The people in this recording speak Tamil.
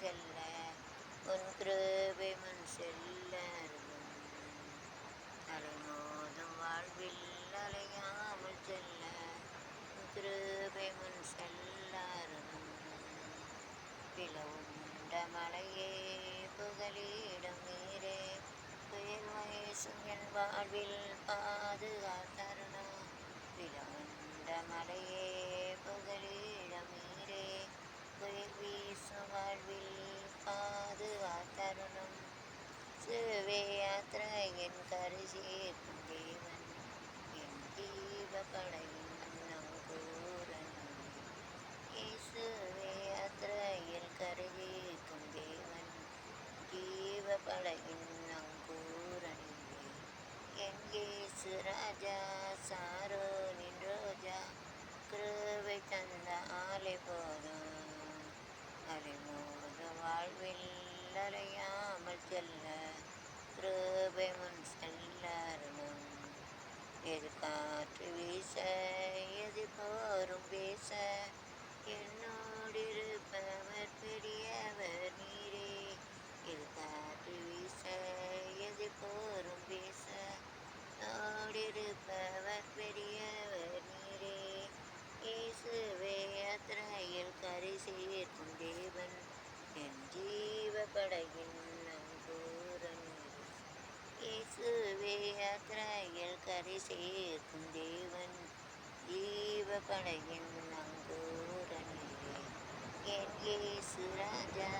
செல்ல உன் கிருபை முன் செல்ல அருளும். அலைமோதும் வாழ்வில் அலையாமல் செல்ல உன் கிருபை முன் செல்ல அருளும். பிளவுண்ட மலையே புகலிடம் நீரே புயல் வயசும் என் வாழ்வில் பாதுகாத்தருளும். பிளவுண்ட மலையே புகலிடம் நீரே புயல் வீசும் வாழ்வில் பாதுகாத்தருளும். சிலுவை யாத்திரையின் கரை சேர்க்கும் தேவன் என் ஜீவ படையின் நங்கூரன். இயேசுவே யாத்திரையில் கரை சேர்க்கும் தேவன் ஜீவ படையின் நங்கூரனிலே. என் இயேசு ராஜா சாரோனின் ரோஜா கிருபை தந்த ஆலை போதும். அலைமோத வாழ்வில் அலையாமல் செல்ல கிருபை முன் செல்ல அருளும். எது காற்று வீச எது போரும் பேச என்னோடிருப்பவர் பெரியவர் நீரே. எது காற்று வீச எது போரும் பேச என்னோடிருப்பவர் பெரியவர் நீரே. இயேசுவே யாத்திரையில் கரை சேர்க்கும் தேவன் என் ஜீவ படையின் நங்கூரன். இயேசுவே யாத்திரையில் கரை சேர்க்கும் தேவன் ஜீவ படையின் நங்கூரனிலே. என் இயேசு ராஜா